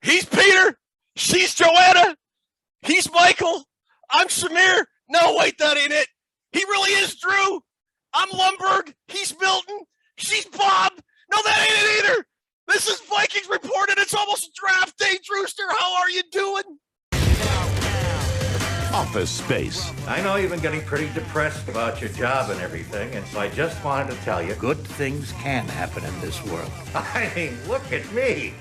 He's Peter. She's Joanna. He's Michael. I'm Samir. No, wait, that ain't it. He really is Drew. I'm Lumberg. He's Milton. She's Bob. No, that ain't it either. This is Vikings Report, and it's almost draft day. Drewster, how are you doing? Office Space. I know you've been getting pretty depressed about your job and everything, and so I just wanted to tell you, Good things can happen in this world. I mean, look at me.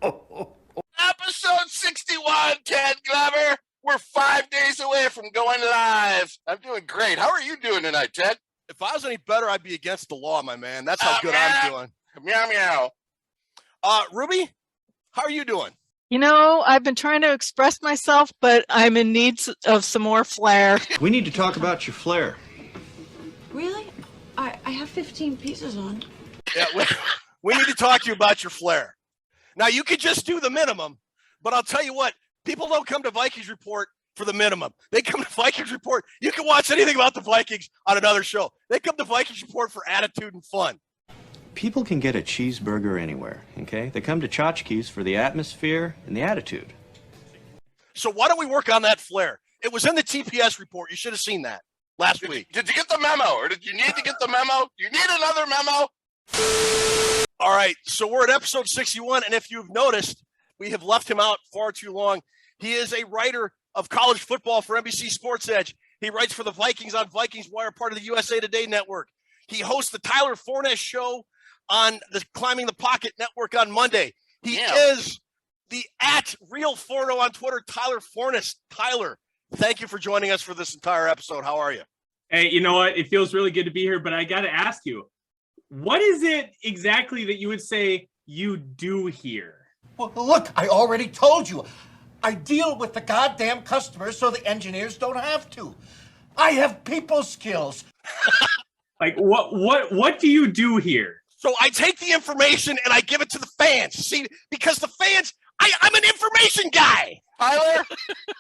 Episode 61, Ted Glover. We're 5 days away from going live. I'm doing great. How are you doing tonight, Ted? If I was any better, I'd be against the law, my man. That's how good I'm doing. Meow, meow. Ruby, how are you doing? You know, I've been trying to express myself, but I'm in need of some more flair. We need to talk about your flair. Really? I have 15 pieces on. Yeah, we need to talk to you about your flair. Now, you could just do the minimum, but I'll tell you what, people don't come to Vikings Report for the minimum. They come to Vikings Report. You can watch anything about the Vikings on another show. They come to Vikings Report for attitude and fun. People can get a cheeseburger anywhere, okay? They come to Tchotchkes for the atmosphere and the attitude. So why don't we work on that flair? It was in the TPS report. You should have seen that last week. Did you get the memo, or did you need to get the memo? Do you need another memo? All right, so we're at episode 61, and if you've noticed, we have left him out far too long. He is a writer of college football for NBC Sports Edge. He writes for the Vikings on Vikings Wire, part of the USA Today network. He hosts the Tyler Forness Show on the Climbing the Pocket network on Monday. He is the @RealForno on Twitter, Tyler Forness. Tyler, thank you for joining us for this entire episode. How are you? Hey, you know what? It feels really good to be here, but I got to ask you, what is it exactly that you would say you do here? Well, look, I already told you. I deal with the goddamn customers so the engineers don't have to. I have people skills. Like, what do you do here? So I take the information and I give it to the fans. See, because the fans, I'm an information guy. Tyler,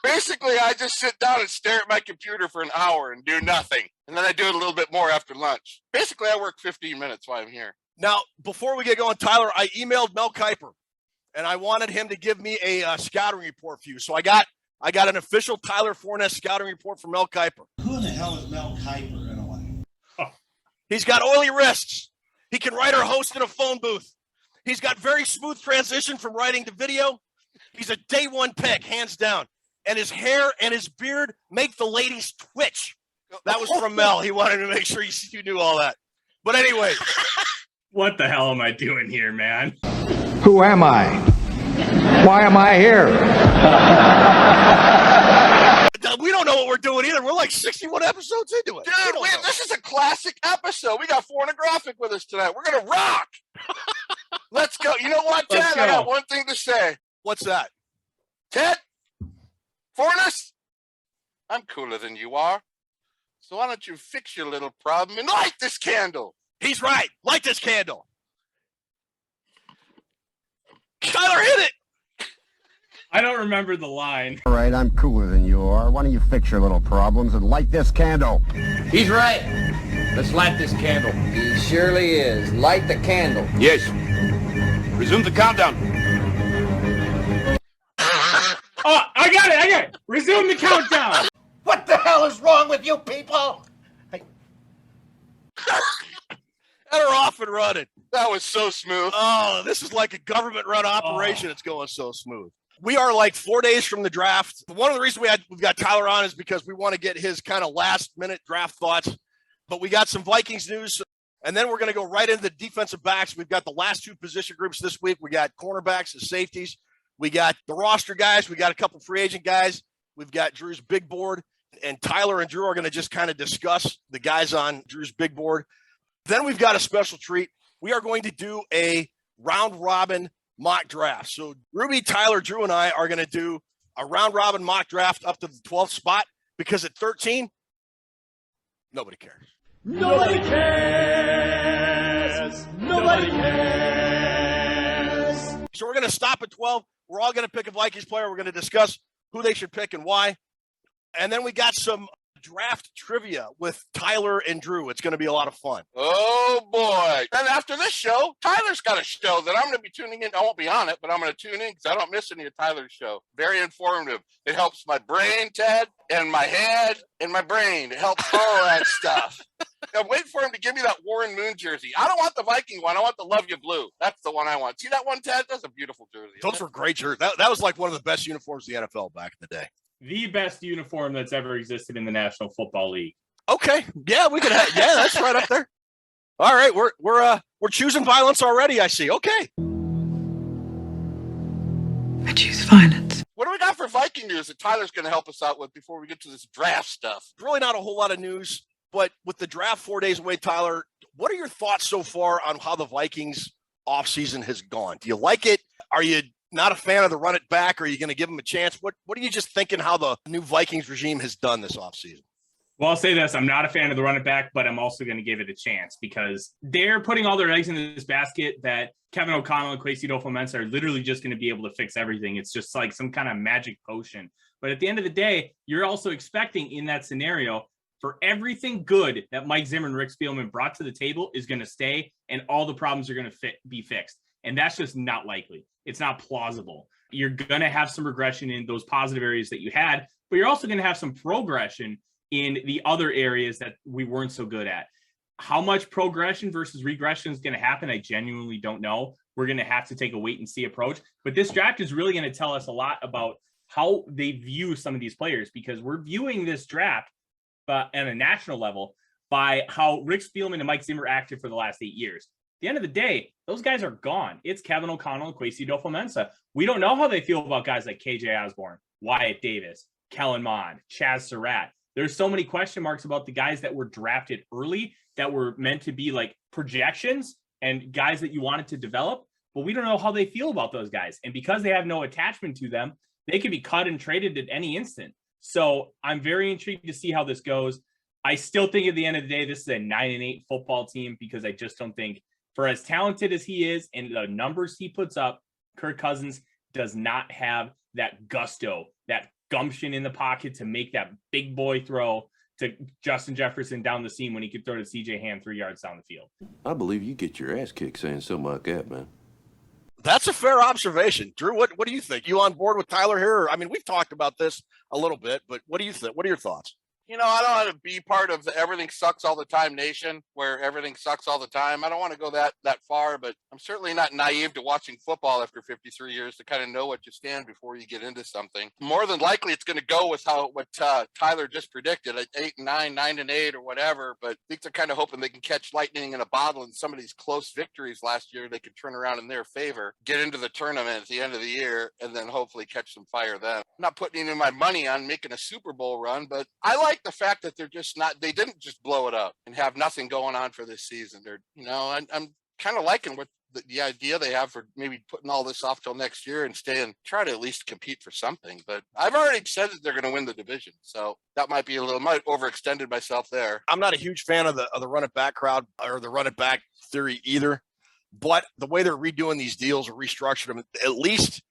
basically, I just sit down and stare at my computer for an hour and do nothing. And then I do it a little bit more after lunch. Basically, I work 15 minutes while I'm here. Now, before we get going, Tyler, I emailed Mel Kiper, and I wanted him to give me a scouting report for you. So I got an official Tyler Forness scouting report from Mel Kiper. Who the hell is Mel Kiper, anyway? He's got oily wrists. He can write or host in a phone booth. He's got very smooth transition from writing to video. He's a day one pick, hands down. And his hair and his beard make the ladies twitch. That was from Mel. He wanted to make sure you knew all that. But anyway. What the hell am I doing here, man? Who am I? Why am I here? We don't know what we're doing either. We're like 61 episodes into it. Dude, this is a classic episode. We got Pornographic with us tonight. We're going to rock. Let's go. You know what, Ted? I got one thing to say. What's that? Ted? Forness? I'm cooler than you are. So why don't you fix your little problem and light this candle? He's right. Light this candle. Tyler, hit it. I don't remember the line. All right, I'm cooler than you are. Why don't you fix your little problems and light this candle? He's right. Let's light this candle. He surely is. Light the candle. Yes. Resume the countdown. Oh, I got it. Resume the countdown. What the hell is wrong with you people? And we're off and running. That was so smooth. Oh, this is like a government-run operation. It's going so smooth. We are like 4 days from the draft. One of the reasons we've got Tyler on is because we want to get his kind of last-minute draft thoughts. But we got some Vikings news, and then we're going to go right into the defensive backs. We've got the last two position groups this week. We got cornerbacks and safeties. We got the roster guys. We got a couple free agent guys. We've got Drew's big board, and Tyler and Drew are going to just kind of discuss the guys on Drew's big board. Then we've got a special treat. We are going to do a round-robin mock draft. So Ruby, Tyler, Drew, and I are going to do a round-robin mock draft up to the 12th spot because at 13, nobody cares. Nobody cares! Nobody cares! So we're going to stop at 12. We're all going to pick a Vikings player. We're going to discuss who they should pick and why. And then we got some draft trivia with Tyler and Drew. It's going to be a lot of fun. Oh boy. And after this show, Tyler's got a show that I'm going to be tuning in. I won't be on it, but I'm going to tune in because I don't miss any of Tyler's show. Very informative. It helps my brain, Ted, and my head and my brain. It helps all that stuff. I'm waiting for him to give me that Warren Moon jersey. I don't want the Viking one. I want the Love You Blue. That's the one I want. See that one, Ted? That's a beautiful jersey. Those were great jerseys. That was like one of the best uniforms in the NFL back in the day. The best uniform that's ever existed in the National Football League. Okay. Yeah, we could have, yeah, that's right up there. All right, we're choosing violence already, I see. Okay. I choose violence. What do we got for Viking news that Tyler's going to help us out with before we get to this draft stuff? Really not a whole lot of news, but with the draft 4 days away, Tyler, what are your thoughts so far on how the Vikings offseason has gone? Do you like it? Are you not a fan of the run it back? Or are you going to give them a chance? What are you just thinking how the new Vikings regime has done this offseason? Well, I'll say this. I'm not a fan of the run it back, but I'm also going to give it a chance because they're putting all their eggs in this basket that Kevin O'Connell and Kwesi Adofo-Mensah are literally just going to be able to fix everything. It's just like some kind of magic potion. But at the end of the day, you're also expecting in that scenario for everything good that Mike Zimmer and Rick Spielman brought to the table is going to stay and all the problems are going to be fixed. And that's just not likely. It's not plausible. You're going to have some regression in those positive areas that you had, but you're also going to have some progression in the other areas that we weren't so good at. How much progression versus regression is going to happen, I genuinely don't know. We're going to have to take a wait and see approach. But this draft is really going to tell us a lot about how they view some of these players, because we're viewing this draft at a national level by how Rick Spielman and Mike Zimmer acted for the last 8 years. At the end of the day, those guys are gone. It's Kevin O'Connell and Kwesi Adofo-Mensah. We don't know how they feel about guys like KJ Osborne, Wyatt Davis, Kellen Mond, Chaz Surratt. There's so many question marks about the guys that were drafted early that were meant to be like projections and guys that you wanted to develop, but we don't know how they feel about those guys. And because they have no attachment to them, they could be cut and traded at any instant. So I'm very intrigued to see how this goes. I still think at the end of the day, this is a 9-8 football team because I just don't think, for as talented as he is and the numbers he puts up, Kirk Cousins does not have that gusto, that gumption in the pocket to make that big boy throw to Justin Jefferson down the seam when he could throw to CJ Ham 3 yards down the field. I believe you get your ass kicked saying something like that, man. That's a fair observation. Drew, what do you think? You on board with Tyler here? I mean, we've talked about this a little bit, but what do you think? What are your thoughts? You know, I don't want to be part of the everything sucks all the time nation where everything sucks all the time. I don't want to go that far, but I'm certainly not naive to watching football after 53 years to kind of know what you stand before you get into something. More than likely, it's going to go with what Tyler just predicted, at 8-9, 9-8, or whatever. But I think they're kind of hoping they can catch lightning in a bottle, and some of these close victories last year they could turn around in their favor, get into the tournament at the end of the year, and then hopefully catch some fire then. I'm not putting any of my money on making a Super Bowl run, but I like the fact that they didn't just blow it up and have nothing going on for this season. I'm kind of liking what the idea they have for maybe putting all this off till next year and try to at least compete for something. But I've already said that they're going to win the division. So that might overextended myself there. I'm not a huge fan of the run it back crowd or the run it back theory either, but the way they're redoing these deals or restructuring them, at least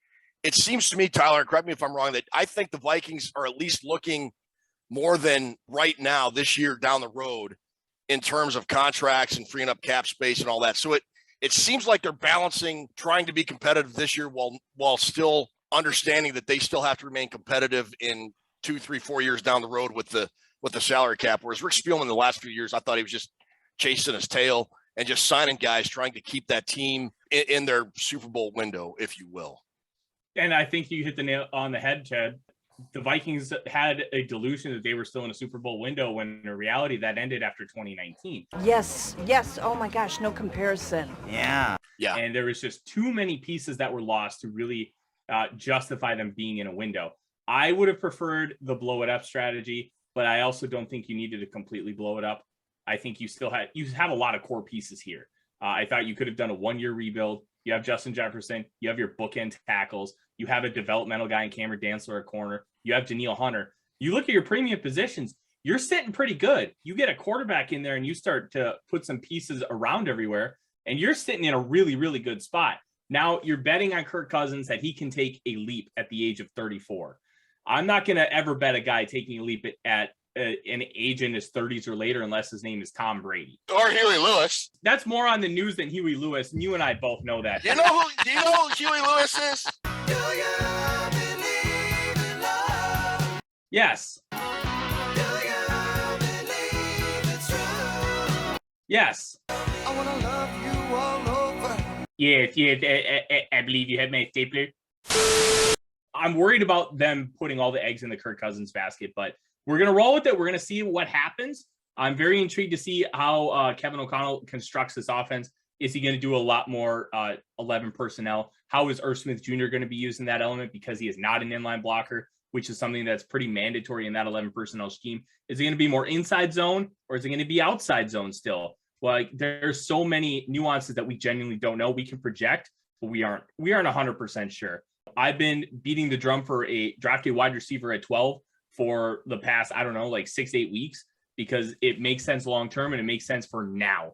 it seems to me, Tyler, correct me if I'm wrong, that I think the Vikings are at least looking more than right now this year down the road in terms of contracts and freeing up cap space and all that. So it seems like they're balancing trying to be competitive this year while still understanding that they still have to remain competitive in 2, 3, 4 years down the road with the salary cap. Whereas Rick Spielman the last few years, I thought he was just chasing his tail and just signing guys, trying to keep that team in their Super Bowl window, if you will. And I think you hit the nail on the head, Ted. The Vikings had a delusion that they were still in a Super Bowl window when in reality that ended after 2019. Yes. Oh my gosh, no comparison. Yeah. And there was just too many pieces that were lost to really justify them being in a window. I would have preferred the blow it up strategy, but I also don't think you needed to completely blow it up. I think you have a lot of core pieces here. I thought you could have done a 1-year rebuild. You have Justin Jefferson. You have your bookend tackles. You have a developmental guy in Cameron Dantzler at corner. You have Danielle Hunter. You look at your premium positions, you're sitting pretty good. You get a quarterback in there and you start to put some pieces around everywhere, and you're sitting in a really, really good spot. Now you're betting on Kirk Cousins that he can take a leap at the age of 34. I'm not going to ever bet a guy taking a leap at an age in his 30s or later unless his name is Tom Brady. Or Huey Lewis. That's more on the news than Huey Lewis, and you and I both know that. Do you know who Huey Lewis is? Yes. Yes. I wanna love you all over. Yes, I believe you have my stapler. I'm worried about them putting all the eggs in the Kirk Cousins basket, but we're going to roll with it. We're going to see what happens. I'm very intrigued to see how Kevin O'Connell constructs this offense. Is he going to do a lot more 11 personnel? How is Irv Smith Jr. going to be using that element because he is not an inline blocker, which is something that's pretty mandatory in that 11 personnel scheme? Is it going to be more inside zone or is it going to be outside zone still? Well, there's so many nuances that we genuinely don't know. We can project, but we aren't 100% sure. I've been beating the drum for a drafted wide receiver at 12 for the past, 6-8 weeks, because it makes sense long-term and it makes sense for now.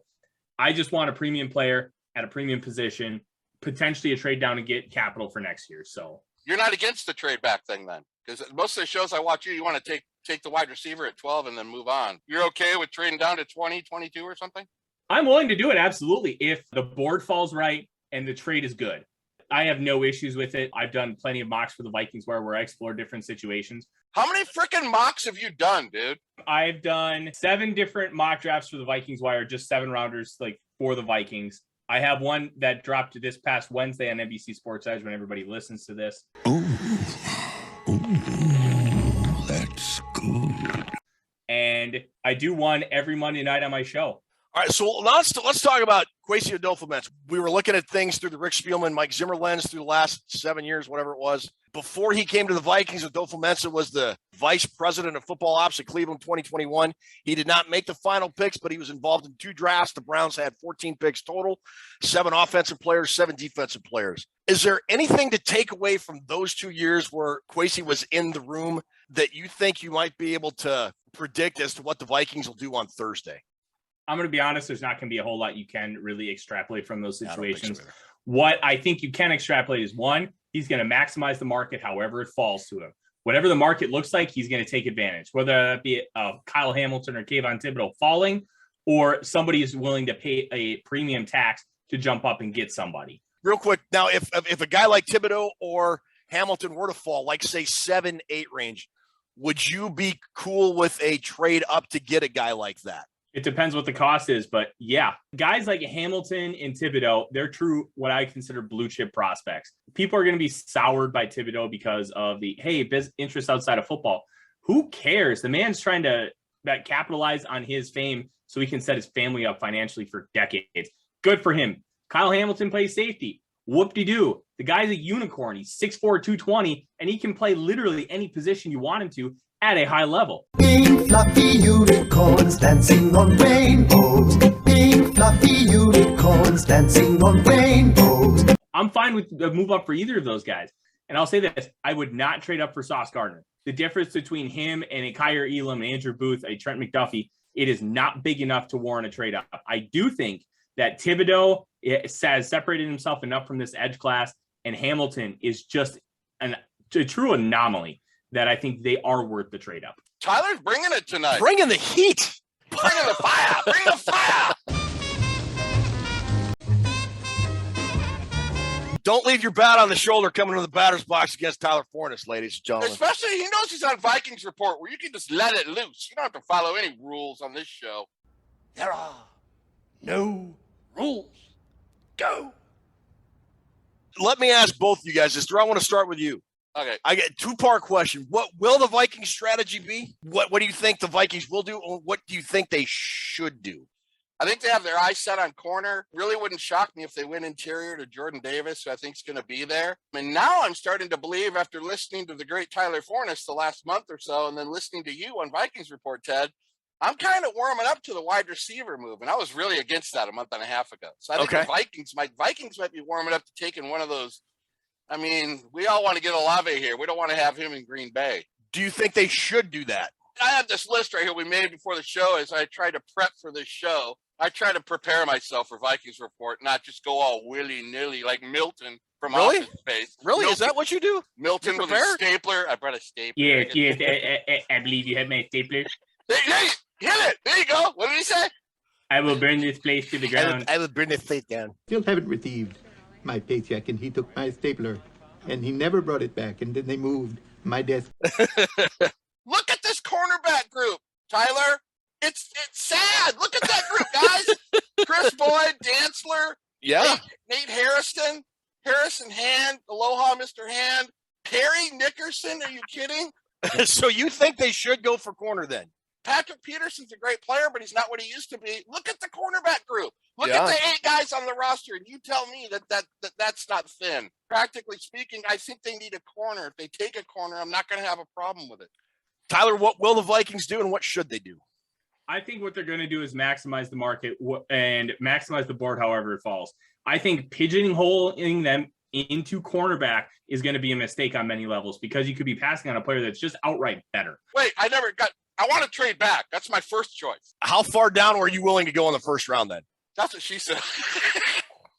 I just want a premium player at a premium position, potentially a trade down and get capital for next year. So you're not against the trade back thing then? Because most of the shows I watch you want to take the wide receiver at 12 and then move on. You're okay with trading down to 20, 22 or something? I'm willing to do it, absolutely, if the board falls right and the trade is good. I have no issues with it. I've done plenty of mocks for the Vikings where I explore different situations. How many freaking mocks have you done, dude? I've done 7 different mock drafts for the Vikings wire, just 7 rounders for the Vikings. I have one that dropped this past Wednesday on NBC Sports Edge when everybody listens to this. That's good. And I do one every Monday night on my show. All right, so let's talk about Kwesi Adolfo-Mensa. We were looking at things through the Rick Spielman, Mike Zimmer lens through the last 7 years, whatever it was. Before he came to the Vikings, Adolfo-Mensa was the vice president of football ops at Cleveland 2021. He did not make the final picks, but he was involved in 2 drafts. The Browns had 14 picks total, 7 offensive players, 7 defensive players. Is there anything to take away from those 2 years where Kwesi was in the room that you think you might be able to predict as to what the Vikings will do on Thursday? I'm going to be honest, there's not going to be a whole lot you can really extrapolate from those situations. What I think you can extrapolate is, 1, he's going to maximize the market however it falls to him. Whatever the market looks like, he's going to take advantage, whether that be Kyle Hamilton or Kayvon Thibodeau falling, or somebody is willing to pay a premium tax to jump up and get somebody. Real quick, now, if a guy like Thibodeau or Hamilton were to fall, like, say, 7-8 range, would you be cool with a trade up to get a guy like that? It depends what the cost is, but yeah, guys like Hamilton and Thibodeau, they're true what I consider blue chip prospects. People are going to be soured by Thibodeau because of the, interest outside of football. Who cares? The man's trying to capitalize on his fame so he can set his family up financially for decades. Good for him. Kyle Hamilton plays safety. Whoop-de-doo. The guy's a unicorn. He's 6'4", 220, and he can play literally any position you want him to at a high level. Pink fluffy unicorns dancing on rainbows. Pink fluffy unicorns dancing on rainbows. I'm fine with the move up for either of those guys. And I'll say this, I would not trade up for Sauce Gardner. The difference between him and a Kyer Elam, an Andrew Booth, a Trent McDuffie, it is not big enough to warrant a trade up. I do think that Thibodeau has separated himself enough from this edge class, and Hamilton is just a true anomaly that I think they are worth the trade up. Tyler's bringing it tonight. Bringing the heat. Bringing the fire. Bring the fire. Don't leave your bat on the shoulder coming to the batter's box against Tyler Fornes, ladies and gentlemen. Especially, he knows he's on Vikings Report, where you can just let it loose. You don't have to follow any rules on this show. There are no rules. Go. Let me ask both of you guys this. Drew, I want to start with you. Okay. I get a 2-part question. What will the Vikings strategy be? What do you think the Vikings will do? Or what do you think they should do? I think they have their eyes set on corner. Really wouldn't shock me if they went interior to Jordan Davis, who I think is going to be there. And now I'm starting to believe, after listening to the great Tyler Fornes the last month or so, and then listening to you on Vikings Report, Ted, I'm kind of warming up to the wide receiver move. And I was really against that a month and a half ago. So I think the Vikings might be warming up to taking one of those. I mean, we all want to get Olave here. We don't want to have him in Green Bay. Do you think they should do that? I have this list right here we made before the show as I try to prep for this show. I try to prepare myself for Vikings Report, not just go all willy-nilly like Milton from Office Space. Really? Milton, is that what you do? Milton with a stapler. I brought a stapler. Yes, I believe you have my stapler. Hit it. There you go. What did he say? I will burn this place to the ground. I will burn this place down. Still haven't received my paycheck, and he took my stapler, and he never brought it back, and then they moved my desk. Look at this cornerback group, Tyler. It's sad. Look at that group, guys. Chris Boyd, Dantzler, Nate Harrison Hand, Aloha, Mr. Hand, Harry Nickerson. Are you kidding? So you think they should go for corner then? Patrick Peterson's a great player, but he's not what he used to be. Look at the cornerback group. Look at the 8 guys on the roster, and you tell me that's not thin. Practically speaking, I think they need a corner. If they take a corner, I'm not going to have a problem with it. Tyler, what will the Vikings do, and what should they do? I think what they're going to do is maximize the market and maximize the board however it falls. I think pigeonholing them into cornerback is going to be a mistake on many levels because you could be passing on a player that's just outright better. Wait, I want to trade back. That's my first choice. How far down were you willing to go in the first round then? That's what she said.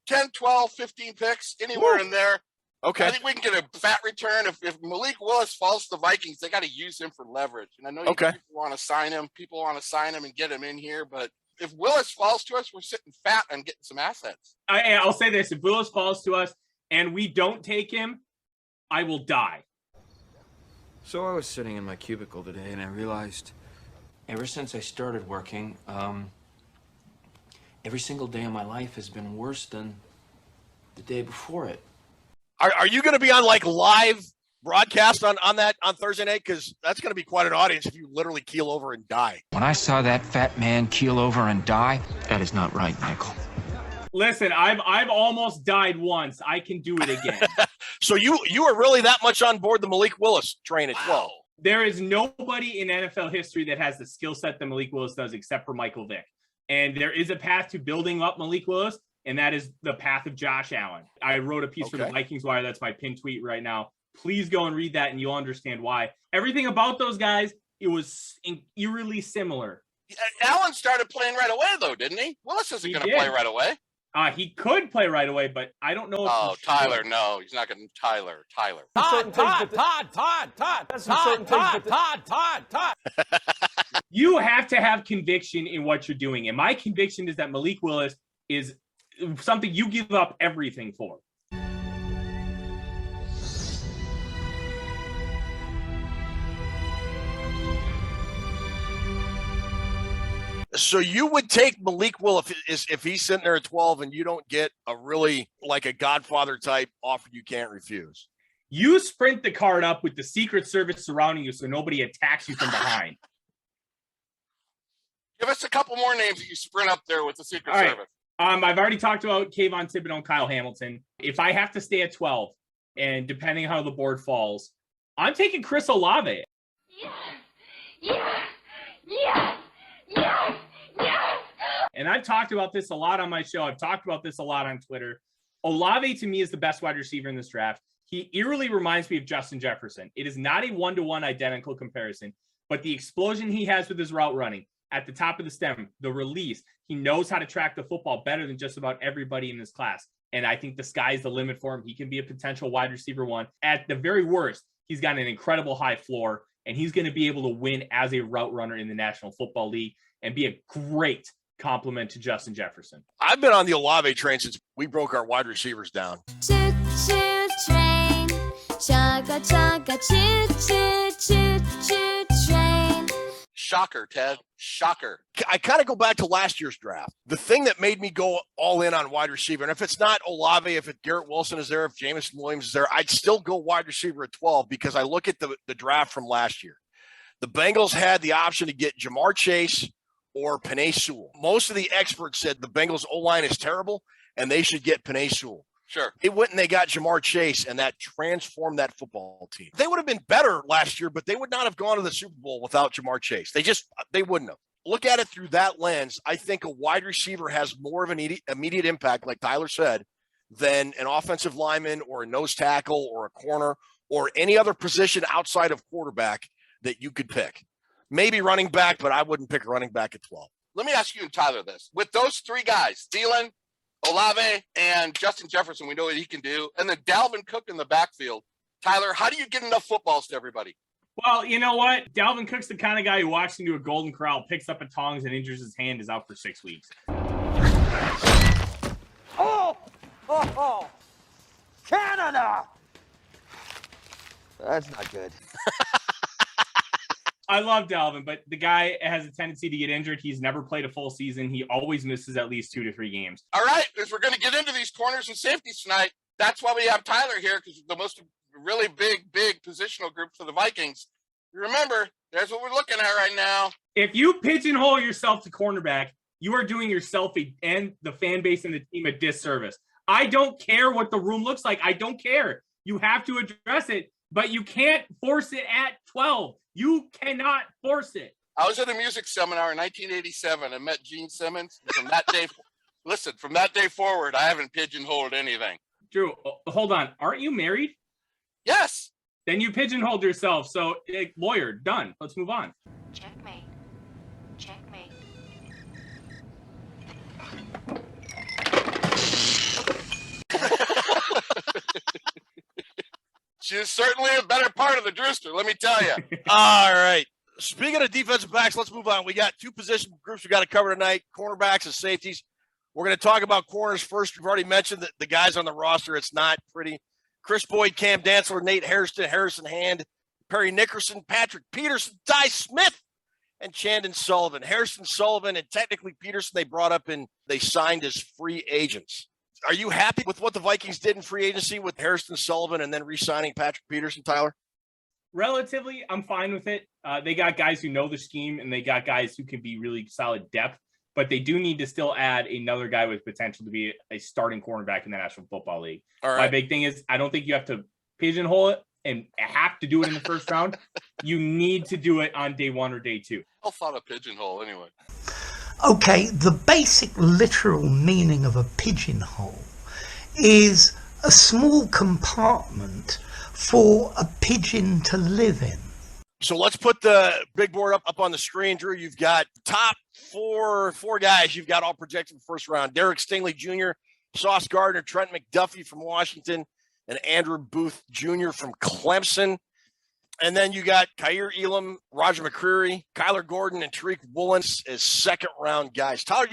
10, 12, 15 picks, anywhere in there. Okay. I think we can get a fat return. If Malik Willis falls to the Vikings, they got to use him for leverage. And I know people want to sign him. People want to sign him and get him in here. But if Willis falls to us, we're sitting fat on getting some assets. I'll say this. If Willis falls to us and we don't take him, I will die. So I was sitting in my cubicle today, and I realized ever since I started working, every single day of my life has been worse than the day before it. Are you going to be on like live broadcast on Thursday night? Because that's going to be quite an audience if you literally keel over and die. When I saw that fat man keel over and die, that is not right, Michael. Listen, I've almost died once. I can do it again. So you are really that much on board the Malik Willis train as well? There is nobody in NFL history that has the skill set that Malik Willis does except for Michael Vick. And there is a path to building up Malik Willis, and that is the path of Josh Allen. I wrote a piece for the Vikings Wire. That's my pinned tweet right now. Please go and read that, and you'll understand why. Everything about those guys, it was eerily similar. Allen started playing right away, though, didn't he? Willis isn't going to play right away. He could play right away, but I don't know. Oh, Tyler, no. He's not going to. Tyler. Todd. You have to have conviction in what you're doing. And my conviction is that Malik Willis is something you give up everything for. So you would take Malik Willis if he's sitting there at 12 and you don't get a really like a Godfather type offer you can't refuse. You sprint the card up with the Secret Service surrounding you so nobody attacks you from behind. Give us a couple more names that you sprint up there with the Secret Service. I've already talked about Kayvon Thibodeau and Kyle Hamilton. If I have to stay at 12, and depending how the board falls, I'm taking Chris Olave. Yes. And I've talked about this a lot on my show. I've talked about this a lot on Twitter. Olave, to me, is the best wide receiver in this draft. He eerily reminds me of Justin Jefferson. It is not a one-to-one identical comparison, but the explosion he has with his route running at the top of the stem, the release, he knows how to track the football better than just about everybody in this class. And I think the sky's the limit for him. He can be a potential wide receiver one. At the very worst, he's got an incredible high floor, and he's going to be able to win as a route runner in the National Football League and be a great compliment to Justin Jefferson. I've been on the Olave train since we broke our wide receivers down. Choo-choo train, chugga-chugga, choo-choo train. Shocker, Ted. Shocker. I kind of go back to last year's draft. The thing that made me go all in on wide receiver, and if it's not Olave, if Garrett Wilson is there, if Jameson Williams is there, I'd still go wide receiver at 12 because I look at the draft from last year. The Bengals had the option to get Jamar Chase or Penei Sewell. Most of the experts said the Bengals O-line is terrible and they should get Penei Sewell. Sure. They went and they got Jamar Chase, and that transformed that football team. They would have been better last year, but they would not have gone to the Super Bowl without Jamar Chase. They wouldn't have. Look at it through that lens. I think a wide receiver has more of an immediate impact, like Tyler said, than an offensive lineman or a nose tackle or a corner or any other position outside of quarterback that you could pick. Maybe running back, but I wouldn't pick a running back at 12. Let me ask you and Tyler this. With those three guys, Thielen, Olave, and Justin Jefferson, we know what he can do, and then Dalvin Cook in the backfield. Tyler, how do you get enough footballs to everybody? Well, you know what? Dalvin Cook's the kind of guy who walks into a Golden Corral, picks up a tongs, and injures his hand, is out for 6 weeks. Oh! Canada! That's not good. I love Dalvin, but the guy has a tendency to get injured. He's never played a full season. He always misses at least 2 to 3 games. All right, as we're going to get into these corners and safeties tonight, that's why we have Tyler here, because the most really big positional group for the Vikings. Remember, there's what we're looking at right now. If you pigeonhole yourself to cornerback, you are doing yourself and the fan base and the team a disservice. I don't care what the room looks like. I don't care. You have to address it, but you can't force it at 12. You cannot force it. I was at a music seminar in 1987 and met Gene Simmons. From that day, from that day forward, I haven't pigeonholed anything. Drew, hold on. Aren't you married? Yes. Then you pigeonholed yourself. So, lawyer, done. Let's move on. Checkmate. Checkmate. She's certainly a better part of the Drewster, let me tell you. All right. Speaking of defensive backs, let's move on. We got 2 position groups we got to cover tonight, cornerbacks and safeties. We're going to talk about corners first. We've already mentioned that the guys on the roster. It's not pretty. Chris Boyd, Cam Dantzler, Nate Hairston, Harrison Hand, Perry Nickerson, Patrick Peterson, Ty Smith, and Chandon Sullivan. Harrison Sullivan and technically Peterson they brought up and they signed as free agents. Are you happy with what the Vikings did in free agency with Harrison Sullivan and then re-signing Patrick Peterson, Tyler? Relatively, I'm fine with it. They got guys who know the scheme and they got guys who can be really solid depth, but they do need to still add another guy with potential to be a starting cornerback in the National Football League. All right. My big thing is I don't think you have to pigeonhole it and have to do it in the first round. You need to do it on day 1 or day 2. I thought a pigeonhole anyway. Okay, the basic literal meaning of a pigeonhole is a small compartment for a pigeon to live in. So let's put the big board up on the screen, Drew. You've got top four guys you've got all projected first round. Derek Stingley Jr., Sauce Gardner, Trent McDuffie from Washington, and Andrew Booth Jr. from Clemson. And then you got Kaiir Elam, Roger McCreary, Kyler Gordon, and Tariq Woolen as second-round guys. Tyler,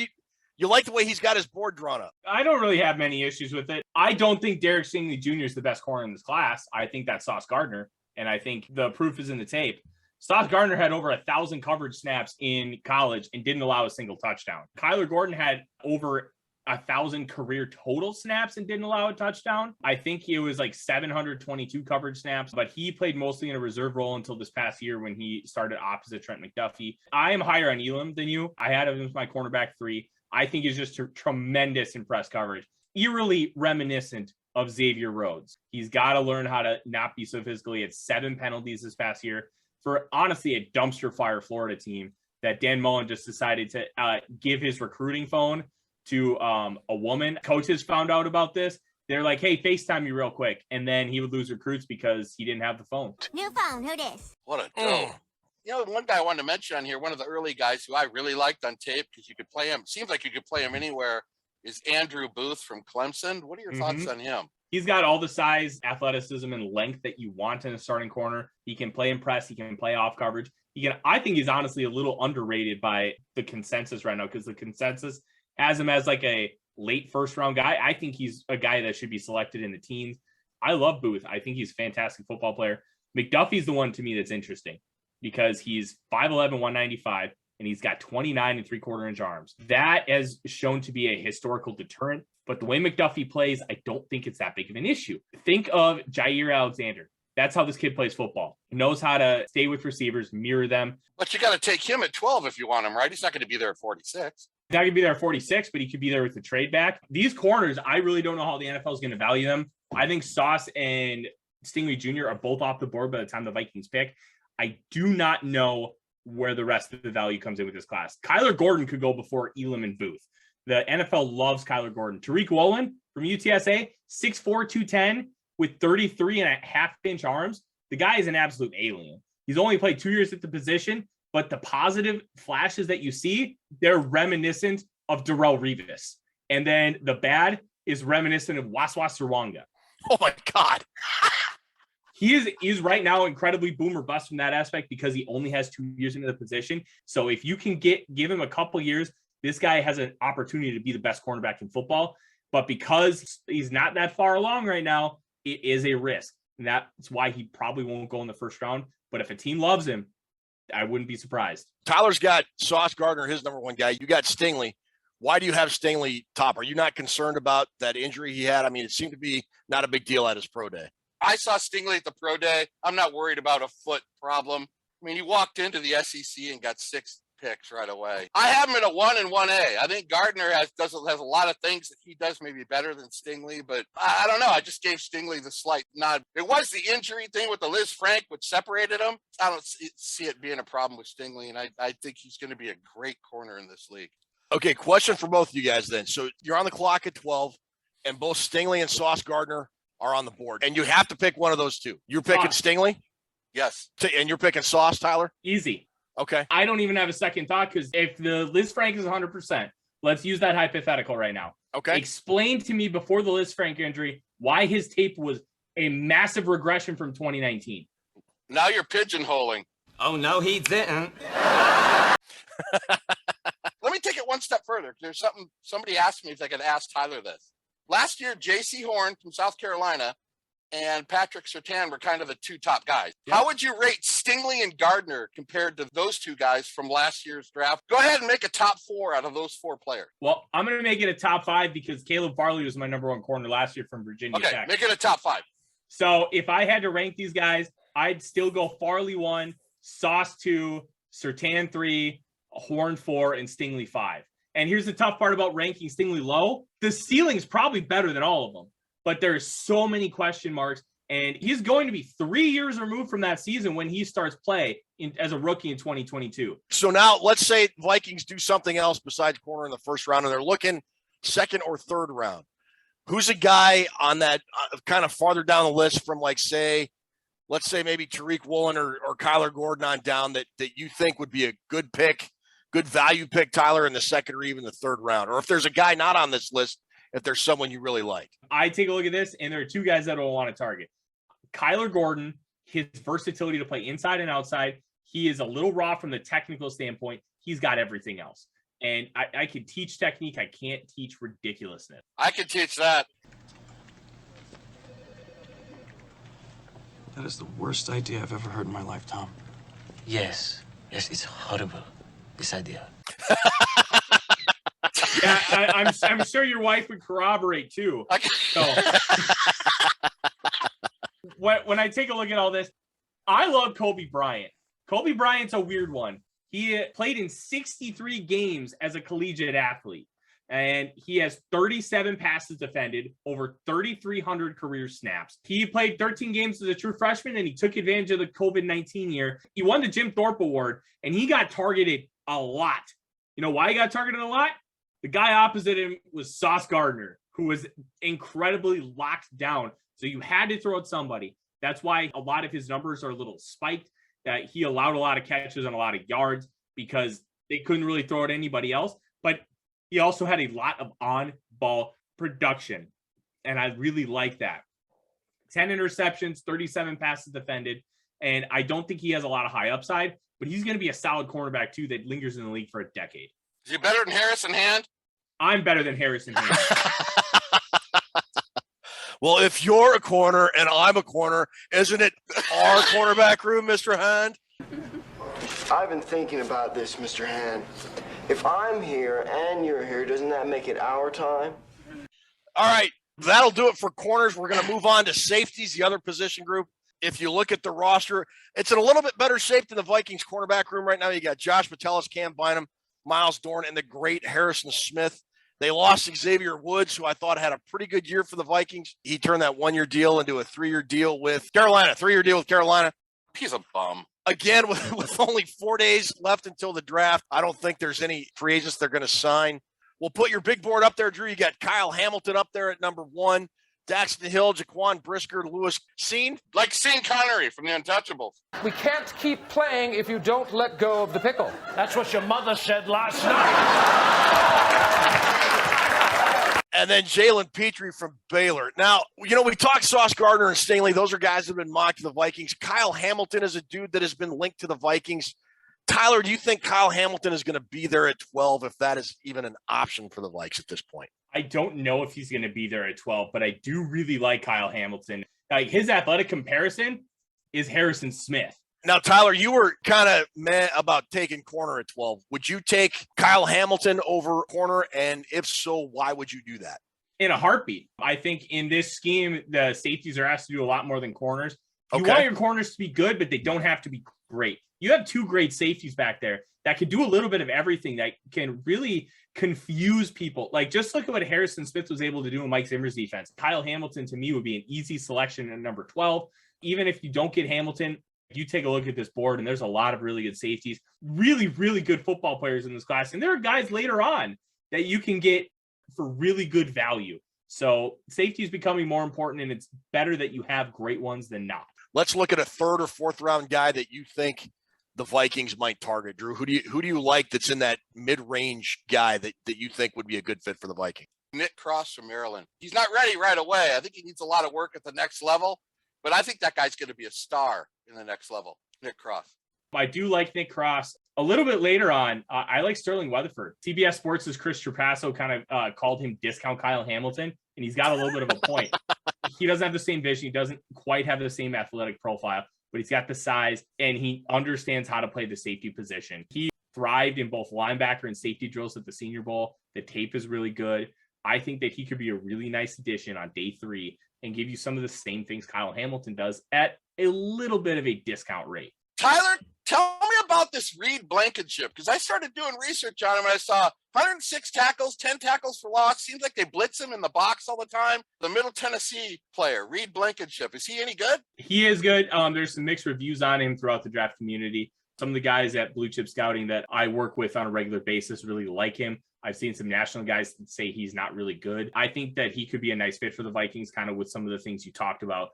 you like the way he's got his board drawn up? I don't really have many issues with it. I don't think Derek Stingley Jr. is the best corner in this class. I think that's Sauce Gardner, and I think the proof is in the tape. Sauce Gardner had over 1,000 coverage snaps in college and didn't allow a single touchdown. Kyler Gordon had over 1,000 career total snaps and didn't allow a touchdown. I think it was like 722 coverage snaps, but he played mostly in a reserve role until this past year when he started opposite Trent McDuffie. I am higher on Elam than you. I had him as my cornerback 3. I think he's just a tremendous in press coverage, eerily reminiscent of Xavier Rhodes. He's got to learn how to not be so physical. He had 7 penalties this past year for honestly a dumpster fire Florida team that Dan Mullen just decided to give his recruiting phone to a woman. Coaches found out about this. They're like, hey, FaceTime me real quick. And then he would lose recruits because he didn't have the phone. New phone, who dis? What a dope. You know, one guy I wanted to mention on here, one of the early guys who I really liked on tape because you could play him, seems like you could play him anywhere, is Andrew Booth from Clemson. What are your thoughts on him? He's got all the size, athleticism, and length that you want in a starting corner. He can play in press. He can play off coverage. I think he's honestly a little underrated by the consensus right now because the consensus has him as like a late first round guy. I think he's a guy that should be selected in the teens. I love Booth. I think he's a fantastic football player. McDuffie's the one to me that's interesting because he's 5'11", 195, and he's got 29 3/4 inch arms. That has shown to be a historical deterrent, but the way McDuffie plays, I don't think it's that big of an issue. Think of Jair Alexander. That's how this kid plays football. He knows how to stay with receivers, mirror them. But you got to take him at 12 if you want him, right? He's not going to be there at 46. He's not going to be there at 46, but he could be there with the trade back. These corners, I really don't know how the NFL is going to value them. I think Sauce and Stingley Jr. are both off the board by the time the Vikings pick. I do not know where the rest of the value comes in with this class. Kyler Gordon could go before Elam and Booth. The NFL loves Kyler Gordon. Tariq Woolen from UTSA, 6'4", 210 with 33.5-inch arms. The guy is an absolute alien. He's only played 2 years at the position, but the positive flashes that you see, they're reminiscent of Darrelle Revis. And then the bad is reminiscent of Waswa Sirwanga. Oh, my God. He is right now incredibly boom or bust from that aspect because he only has 2 years into the position. So if you can give him a couple years, this guy has an opportunity to be the best cornerback in football. But because he's not that far along right now, it is a risk. And that's why he probably won't go in the first round. But if a team loves him, I wouldn't be surprised. Tyler's got Sauce Gardner, his number one guy. You got Stingley. Why do you have Stingley top? Are you not concerned about that injury he had? I mean, it seemed to be not a big deal at his pro day. I saw Stingley at the pro day. I'm not worried about a foot problem. I mean, he walked into the SEC and got 6 picks right away. I have him in a 1 and 1A. I think Gardner has a lot of things that he does maybe better than Stingley, but I don't know. I just gave Stingley the slight nod. It was the injury thing with the Liz Frank, which separated him. I don't see it being a problem with Stingley, and I think he's going to be a great corner in this league. Okay, question for both of you guys then. So you're on the clock at 12, and both Stingley and Sauce Gardner are on the board, and you have to pick one of those two. You're picking Stingley? Yes. And you're picking Sauce, Tyler? Easy. Okay. I don't even have a second thought because if the Liz Frank is 100%, let's use that hypothetical right now. Okay. Explain to me before the Liz Frank injury why his tape was a massive regression from 2019. Now you're pigeonholing. Oh, no, he didn't. Let me take it one step further. There's somebody asked me if I could ask Tyler this. Last year, J.C. Horn from South Carolina and Patrick Surtain were kind of the 2 top guys. Yep. How would you rate Stingley and Gardner compared to those 2 guys from last year's draft? Go ahead and make a top 4 out of those 4 players. Well, I'm going to make it a top 5 because Caleb Farley was my number 1 corner last year from Virginia Tech. Okay, make it a top 5. So if I had to rank these guys, I'd still go Farley 1, Sauce 2, Surtain 3, Horn 4, and Stingley 5. And here's the tough part about ranking Stingley low. The ceiling's probably better than all of them, but there's so many question marks. And he's going to be 3 years removed from that season when he starts play as a rookie in 2022. So now let's say Vikings do something else besides corner in the first round, and they're looking second or third round. Who's a guy on that kind of farther down the list from, like, say, let's say maybe Tariq Woolen or Kyler Gordon on down that you think would be a good pick, good value pick, Tyler, in the second or even the third round? Or if there's a guy not on this list, if there's someone you really like. I take a look at this, and there are 2 guys that I want to target. Kyler Gordon, his versatility to play inside and outside. He is a little raw from the technical standpoint. He's got everything else. And I can teach technique. I can't teach ridiculousness. I can teach that. That is the worst idea I've ever heard in my life, Tom. Yes, it's horrible, this idea. Yeah, I'm sure your wife would corroborate too. So when I take a look at all this, I love Kobe Bryant. Kobe Bryant's a weird one. He played in 63 games as a collegiate athlete, and he has 37 passes defended, over 3,300 career snaps. He played 13 games as a true freshman, and he took advantage of the COVID-19 year. He won the Jim Thorpe Award, and he got targeted a lot. You know why he got targeted a lot? The guy opposite him was Sauce Gardner, who was incredibly locked down. So you had to throw at somebody. That's why a lot of his numbers are a little spiked, that he allowed a lot of catches and a lot of yards because they couldn't really throw at anybody else. But he also had a lot of on-ball production, and I really like that. 10 interceptions, 37 passes defended, and I don't think he has a lot of high upside, but he's going to be a solid cornerback, too, that lingers in the league for a decade. Is he better than Harrison Hand? I'm better than Harrison Hand. Well, if you're a corner and I'm a corner, isn't it our cornerback room, Mr. Hand? I've been thinking about this, Mr. Hand. If I'm here and you're here, doesn't that make it our time? All right, that'll do it for corners. We're going to move on to safeties, the other position group. If you look at the roster, it's in a little bit better shape than the Vikings cornerback room right now. You got Josh Metellus, Cam Bynum, Miles Dorn, and the great Harrison Smith. They lost Xavier Woods, who I thought had a pretty good year for the Vikings. He turned that 1-year deal into a 3-year deal with Carolina, 3-year deal with Carolina. He's a bum. Again, with only 4 days left until the draft, I don't think there's any free agents they're going to sign. We'll put your big board up there, Drew. You got Kyle Hamilton up there at number 1. Daxton Hill, Jaquan Brisker, Lewis Cine. Like Sean Connery from The Untouchables. We can't keep playing if you don't let go of the pickle. That's what your mother said last night. And then Jalen Petrie from Baylor. Now, you know, we talked Sauce Gardner and Stingley. Those are guys that have been mocked to the Vikings. Kyle Hamilton is a dude that has been linked to the Vikings. Tyler, do you think Kyle Hamilton is going to be there at 12 if that is even an option for the Vikes at this point? I don't know if he's going to be there at 12, but I do really like Kyle Hamilton. Like, his athletic comparison is Harrison Smith. Now, Tyler, you were kind of mad about taking corner at 12. Would you take Kyle Hamilton over corner? And if so, why would you do that? In a heartbeat. I think in this scheme, the safeties are asked to do a lot more than corners. You Okay. want your corners to be good, but they don't have to be great. You have two great safeties back there that can do a little bit of everything, that can really confuse people. Like, just look at what Harrison Smith was able to do in Mike Zimmer's defense. Kyle Hamilton, to me, would be an easy selection at number 12. Even if you don't get Hamilton, you take a look at this board, and there's a lot of really good safeties, really, really good football players in this class. And there are guys later on that you can get for really good value. So safety is becoming more important, and it's better that you have great ones than not. Let's look at a third or fourth round guy that you think the Vikings might target. Drew, who do you like that's in that mid-range guy that you think would be a good fit for the Vikings? Nick Cross from Maryland. He's not ready right away. I think he needs a lot of work at the next level, but I think that guy's going to be a star in the next level. Nick Cross. I do like Nick Cross. A little bit later on, I like Sterling Weatherford. CBS Sports' Chris Trapasso kind of called him discount Kyle Hamilton, and he's got a little bit of a point. He doesn't have the same vision. He doesn't quite have the same athletic profile, but he's got the size, and he understands how to play the safety position. He thrived in both linebacker and safety drills at the Senior Bowl. The tape is really good. I think that he could be a really nice addition on day 3 and give you some of the same things Kyle Hamilton does at a little bit of a discount rate. Tyler, tell me about this Reed Blankenship, because I started doing research on him and I saw 106 tackles, 10 tackles for loss. Seems like they blitz him in the box all the time. The Middle Tennessee player, Reed Blankenship, is he any good? He is good. There's some mixed reviews on him throughout the draft community. Some of the guys at Blue Chip Scouting that I work with on a regular basis really like him. I've seen some national guys that say he's not really good. I think that he could be a nice fit for the Vikings, kind of with some of the things you talked about.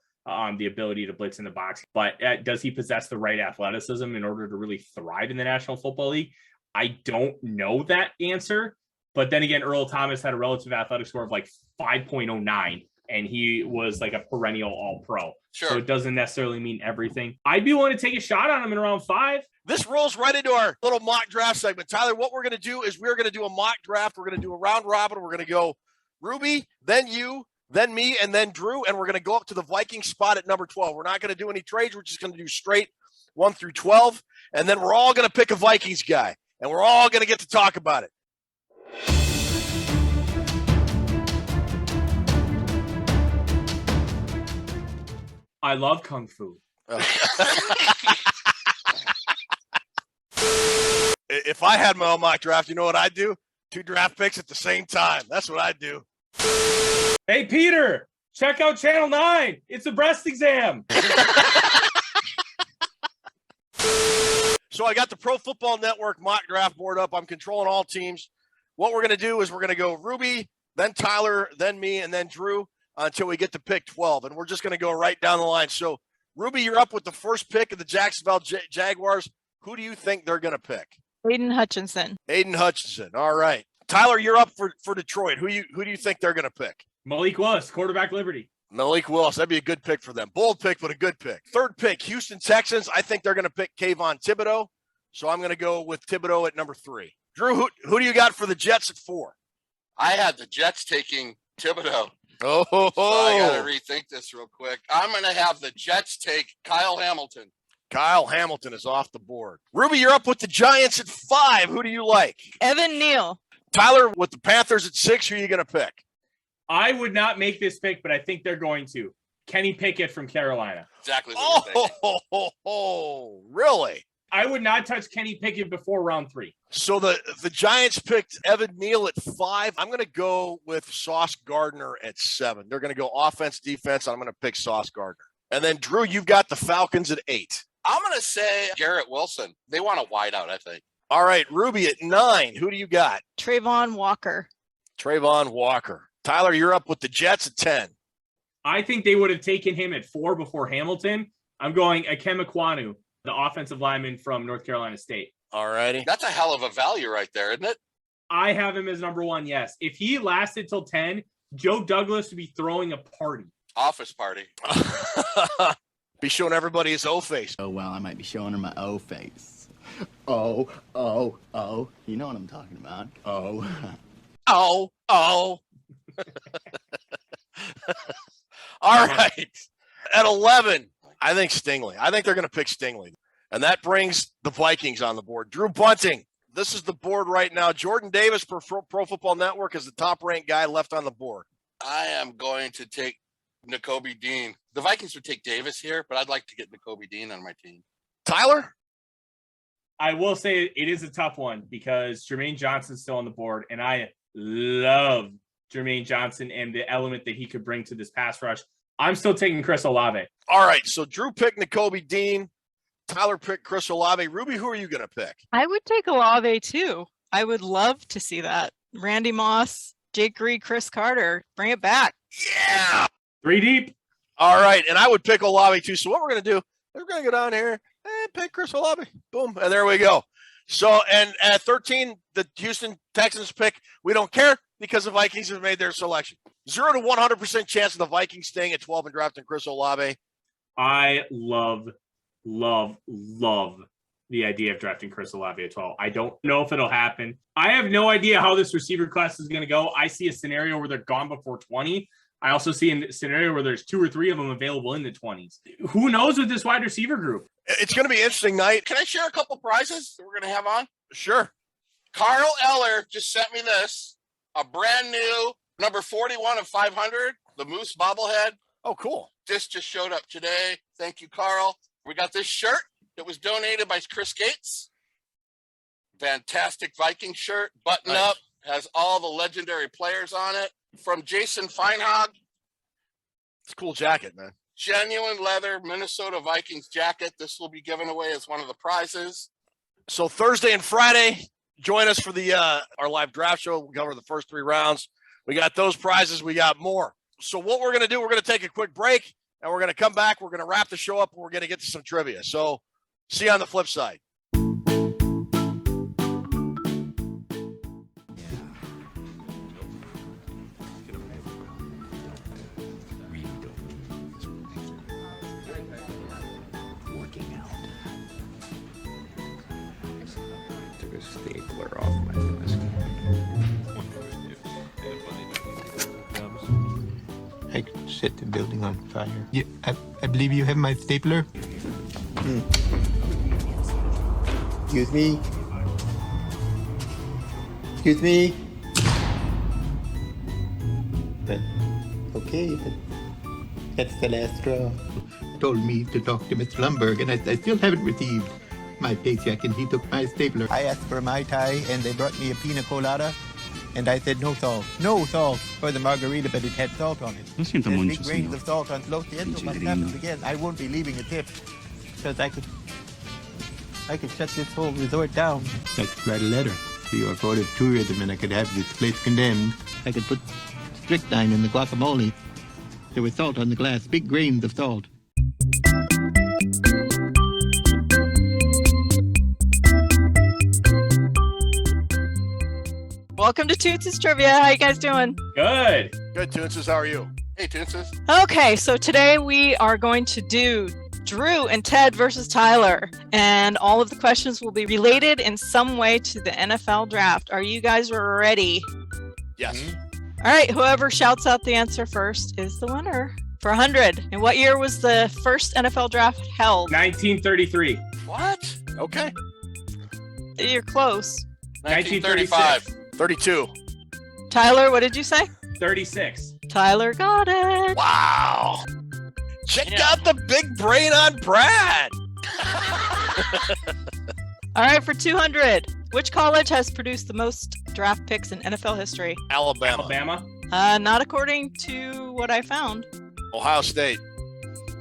The ability to blitz in the box, but does he possess the right athleticism in order to really thrive in the National Football League? I don't know that answer, but then again, Earl Thomas had a relative athletic score of like 5.09, and he was like a perennial All-Pro. Sure. So it doesn't necessarily mean everything. I'd be willing to take a shot on him in around 5. This rolls right into our little mock draft segment. Tyler, what we're going to do is we're going to do a mock draft. We're going to do a round robin. We're going to go Ruby, then you, then me, and then Drew, and we're going to go up to the Viking spot at number 12. We're not going to do any trades. We're just going to do straight 1 through 12, and then we're all going to pick a Vikings guy, and we're all going to get to talk about it. I love Kung Fu. If I had my own mock draft, you know what I'd do? 2 draft picks at the same time. That's what I'd do. Hey, Peter, check out Channel 9. It's a breast exam. So I got the Pro Football Network mock draft board up. I'm controlling all teams. What we're going to do is we're going to go Ruby, then Tyler, then me, and then Drew until we get to pick 12. And we're just going to go right down the line. So, Ruby, you're up with the first pick of the Jacksonville Jaguars. Who do you think they're going to pick? Aiden Hutchinson. Aiden Hutchinson. All right. Tyler, you're up for Detroit. Who do you think they're going to pick? Malik Willis, quarterback Liberty. Malik Willis. That'd be a good pick for them. Bold pick, but a good pick. Third pick, Houston Texans. I think they're going to pick Kayvon Thibodeau. So I'm going to go with Thibodeau at number 3. Drew, who do you got for the Jets at 4? I had the Jets taking Thibodeau. Oh, so I got to rethink this real quick. I'm going to have the Jets take Kyle Hamilton. Kyle Hamilton is off the board. Ruby, you're up with the Giants at 5. Who do you like? Evan Neal. Tyler, with the Panthers at 6, who are you going to pick? I would not make this pick, but I think they're going to. Kenny Pickett from Carolina. Exactly what you're thinking. Really? I would not touch Kenny Pickett before round 3. So the Giants picked Evan Neal at 5. I'm going to go with Sauce Gardner at 7. They're going to go offense, defense. I'm going to pick Sauce Gardner. And then, Drew, you've got the Falcons at 8. I'm going to say Garrett Wilson. They want a wideout, I think. All right, Ruby at 9. Who do you got? Trayvon Walker. Trayvon Walker. Tyler, you're up with the Jets at 10. I think they would have taken him at 4 before Hamilton. I'm going Ikem Ekwonu, the offensive lineman from North Carolina State. All righty. That's a hell of a value right there, isn't it? I have him as number 1, yes. If he lasted till 10, Joe Douglas would be throwing a party. Office party. Be showing everybody his O face. Oh, well, I might be showing her my O face. Oh. You know what I'm talking about. Oh. Oh. All right. At 11, I think Stingley. I think they're going to pick Stingley. And that brings the Vikings on the board. Drew Bunting. This is the board right now. Jordan Davis for Pro Football Network is the top-ranked guy left on the board. I am going to take Nakobe Dean. The Vikings would take Davis here, but I'd like to get Nakobe Dean on my team. Tyler? I will say it is a tough one because Jermaine Johnson's still on the board, and I love Jermaine Johnson and the element that he could bring to this pass rush. I'm still taking Chris Olave. All right, so Drew picked Nakobe Dean. Tyler picked Chris Olave. Ruby, who are you going to pick? I would take Olave too. I would love to see that. Randy Moss, Jake Reed, Chris Carter. Bring it back. Yeah. 3 deep. All right, and I would pick Olave too. So what we're going to do, we're going to go down here and pick Chris Olave. Boom, and there we go. So, and at 13, the Houston Texans pick. We don't care because the Vikings have made their selection. 0 to 100% chance of the Vikings staying at 12 and drafting Chris Olave. I love the idea of drafting Chris Olave at 12. I don't know if it'll happen. I have no idea how this receiver class is going to go. I see a scenario where they're gone before 20. I also see a scenario where there's 2 or 3 of them available in the 20s. Who knows with this wide receiver group? It's going to be an interesting night. Can I share a couple prizes that we're going to have on? Sure. Carl Eller just sent me this, a brand new number 41 of 500, the Moose bobblehead. Oh, cool. This just showed up today. Thank you, Carl. We got this shirt that was donated by Chris Gates. Fantastic Viking shirt, button up, has all the legendary players on it. From Jason Feinhag. It's a cool jacket, man. Genuine leather Minnesota Vikings jacket. This will be given away as one of the prizes. So Thursday and Friday, join us for the our live draft show. We'll cover the first 3 rounds. We got those prizes. We got more. So what we're going to do, we're going to take a quick break, and we're going to come back. We're going to wrap the show up, and we're going to get to some trivia. So see you on the flip side. Stapler off my desk. I could set the building on fire. Yeah, I believe you have my stapler. Excuse me. Excuse me. But, okay, but that's the last straw. Told me to talk to Mr. Lumberg, and I still haven't received my paycheck, and he took my stapler. I asked for a Mai Tai, and they brought me a pina colada, and I said no salt for the margarita, but it had salt on it. Lo siento There's mucho, big grains señor. of salt on Los Vientos. What happens again? I won't be leaving a tip, because I could shut this whole resort down. I could write a letter to your board of tourism, and I could have this place condemned. I could put strychnine in the guacamole. There was salt on the glass, big grains of salt. Welcome to Toonces Trivia. How you guys doing? Good. Good, Toonces. How are you? Hey, Toonces. Okay, so today we are going to do Drew and Ted versus Tyler, and all of the questions will be related in some way to the NFL draft. Are you guys ready? Yes. All right, whoever shouts out the answer first is the winner. For 100. And what year was the first NFL draft held? 1933. What? Okay. You're close. 1935. 32. Tyler, what did you say? 36. Tyler got it. Wow. Check out the big brain on Brad. All right, for 200. Which college has produced the most draft picks in NFL history? Alabama. Not according to what I found. Ohio State.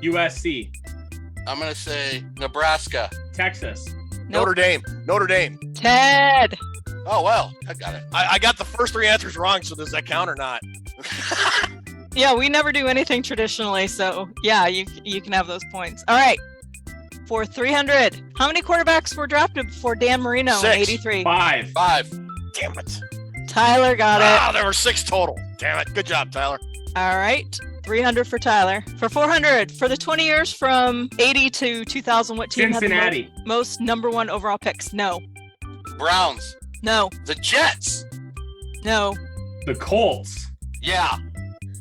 USC. I'm going to say Nebraska. Texas. Notre Dame. Ted. Oh, well, I got it. I got the first 3 answers wrong, so does that count or not? Yeah, we never do anything traditionally, so yeah, you can have those points. All right, for 300, how many quarterbacks were drafted before Dan Marino in 83? 5. Damn it. Tyler got it. Wow, there were 6 total. Damn it. Good job, Tyler. All right. 300 for Tyler. For 400, for the 20 years from 80 to 2000, what team Cincinnati. had the most number one overall picks? No. Browns. No. The Jets. No. The Colts. Yeah.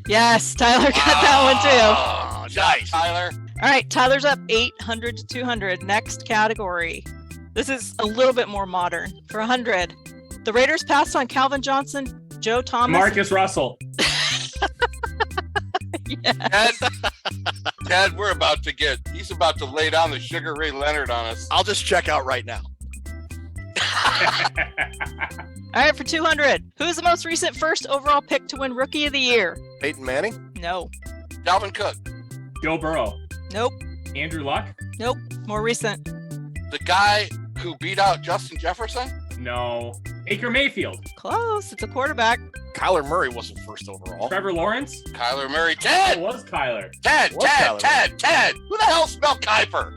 Yes, Tyler got that one too. Nice. Tyler. All right, Tyler's up 800 to 200. Next category. This is a little bit more modern. For 100, the Raiders passed on Calvin Johnson, Joe Thomas. Marcus Russell. Yes. Ted, he's about to lay down the Sugar Ray Leonard on us. I'll just check out right now. All right, for 200, who's the most recent first overall pick to win Rookie of the Year? Peyton Manning? No. Dalvin Cook. Joe Burrow. Nope. Andrew Luck. Nope. More recent. The guy who beat out Justin Jefferson? No. Baker Mayfield. Close. It's a quarterback. Kyler Murray wasn't first overall. Trevor Lawrence. Kyler Murray. Ted! It was Kyler. Ted! Kyler Ted! Who the hell spelled Kuiper?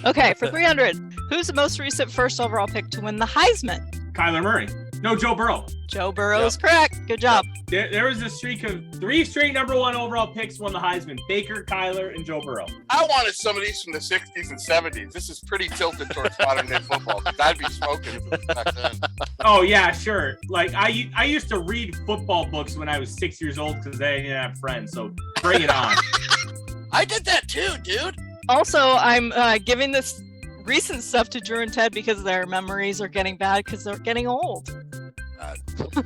Okay, for 300, who's the most recent first overall pick to win the Heisman? Kyler Murray. No, Joe Burrow. Joe Burrow is correct. Good job. There was a streak of 3 straight number 1 overall picks won the Heisman. Baker, Kyler, and Joe Burrow. I wanted some of these from the 60s and 70s. This is pretty tilted towards modern day football. I'd be smoking if it was back then. Oh, yeah, sure. Like, I used to read football books when I was 6 years old because I didn't have friends. So bring it on. I did that too, dude. Also, I'm giving this recent stuff to Drew and Ted because their memories are getting bad because they're getting old.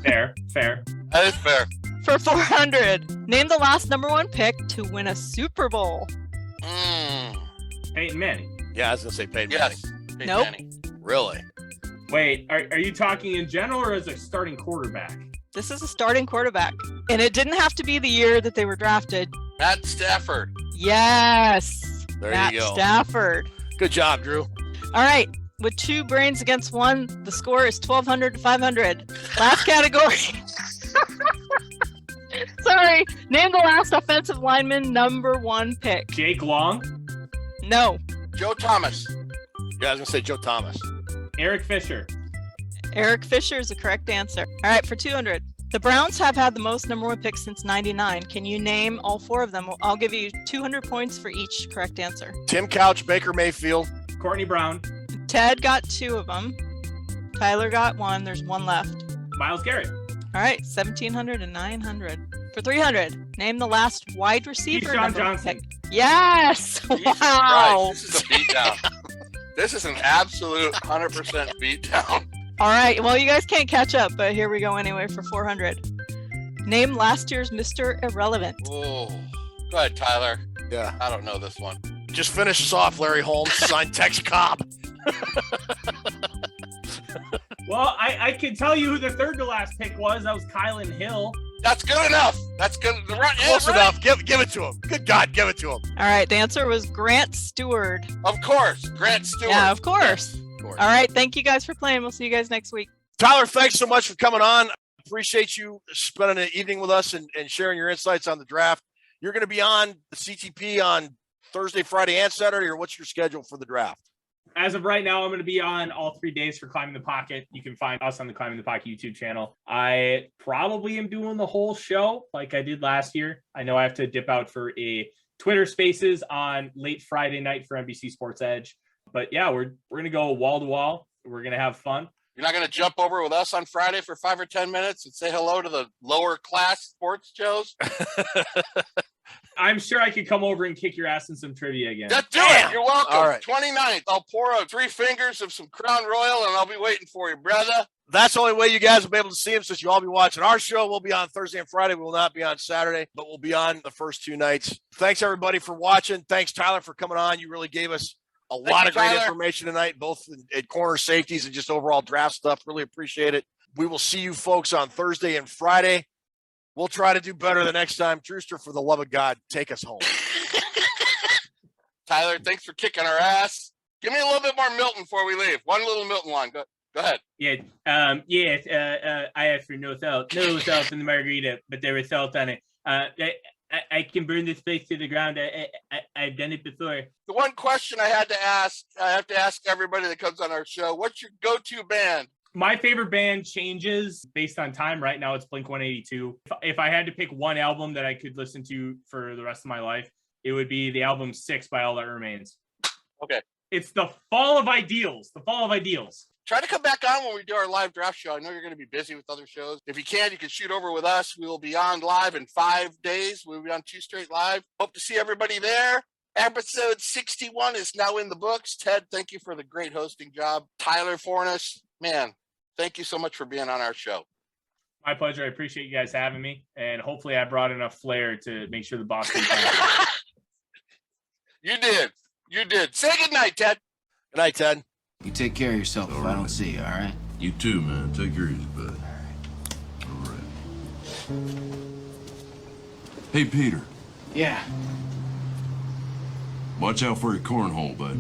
Fair. That is fair. For 400, name the last number 1 pick to win a Super Bowl. Peyton Manning. Yeah, I was going to say Peyton Yes. Manning. Peyton Nope. Manning. Really? Wait, are you talking in general or as a starting quarterback? This is a starting quarterback. And it didn't have to be the year that they were drafted. Matt Stafford. Yes. There Matt you go. Stafford. Good job, Drew. All right. With 2 brains against 1, the score is 1,200 to 500. Last category. Sorry. Name the last offensive lineman number 1 pick. Jake Long. No. Joe Thomas. Yeah, I was going to say Joe Thomas. Eric Fisher. Eric Fisher is the correct answer. All right, for 200. The Browns have had the most number 1 picks since 99. Can you name all 4 of them? I'll give you 200 points for each correct answer. Tim Couch, Baker Mayfield. Courtney Brown. Ted got 2 of them. Tyler got 1. There's 1 left. Miles Garrett. All right, 1,700 and 900. For 300, name the last wide receiver. Keyshawn number 1 Johnson. pick. Yes! Jesus Wow! Christ, this is a beatdown. This is an absolute 100% beatdown. All right, well, you guys can't catch up, but here we go anyway for 400. Name last year's Mr. Irrelevant. Oh, go ahead, Tyler. Yeah. I don't know this one. Just finish us off, Larry Holmes. Signed Tex Cobb. Well, I can tell you who the third to last pick was. That was Kylan Hill. That's good enough. That's good. Close enough. Give it to him. Good God, give it to him. All right, the answer was Grant Stewart. Of course, Grant Stewart. Yeah, of course. All right, thank you guys for playing. We'll see you guys next week. Tyler, thanks so much for coming on. Appreciate you spending an evening with us and sharing your insights on the draft. You're going to be on the CTP on Thursday, Friday, and Saturday, or what's your schedule for the draft? As of right now, I'm going to be on all 3 days for Climbing the Pocket. You can find us on the Climbing the Pocket YouTube channel. I probably am doing the whole show like I did last year. I know I have to dip out for a Twitter Spaces on late Friday night for NBC Sports Edge. But yeah, we're going to go wall to wall. We're going to have fun. You're not going to jump over with us on Friday for 5 or 10 minutes and say hello to the lower class sports shows? I'm sure I could come over and kick your ass in some trivia again. Just do it. You're welcome. All right. 29th. I'll pour out 3 fingers of some Crown Royal and I'll be waiting for you, brother. That's the only way you guys will be able to see him since you'll all be watching our show. We'll be on Thursday and Friday. We will not be on Saturday, but we'll be on the first 2 nights. Thanks, everybody, for watching. Thanks, Tyler, for coming on. You really gave us a lot of great information tonight, both at corner safeties and just overall draft stuff. Really appreciate it. We will see you folks on Thursday and Friday. We'll try to do better the next time. Trooster, for the love of God, take us home. Tyler, thanks for kicking our ass. Give me a little bit more Milton before we leave. One little Milton line. Go ahead. Yeah. I asked for no salt in the margarita, but there was salt on it. I can burn this place to the ground. I've done it before. The one question I have to ask everybody that comes on our show, what's your go-to band? My favorite band changes based on time. Right now, it's Blink-182. If I had to pick one album that I could listen to for the rest of my life, it would be the album 6 by All That Remains. Okay. It's the fall of ideals. The fall of ideals. Try to come back on when we do our live draft show. I know you're going to be busy with other shows. If you can shoot over with us. We will be on live in 5 days. We'll be on 2 straight live. Hope to see everybody there. Episode 61 is now in the books. Ted, thank you for the great hosting job. Tyler Fornes, man, thank you so much for being on our show. My pleasure. I appreciate you guys having me. And hopefully I brought enough flair to make sure the Boston You did. You did. Say good night, Ted. Good night, Ted. You take care of yourself if I don't see you, all right? You too, man. Take her easy, bud. All right. Hey, Peter. Yeah. Watch out for your cornhole, bud.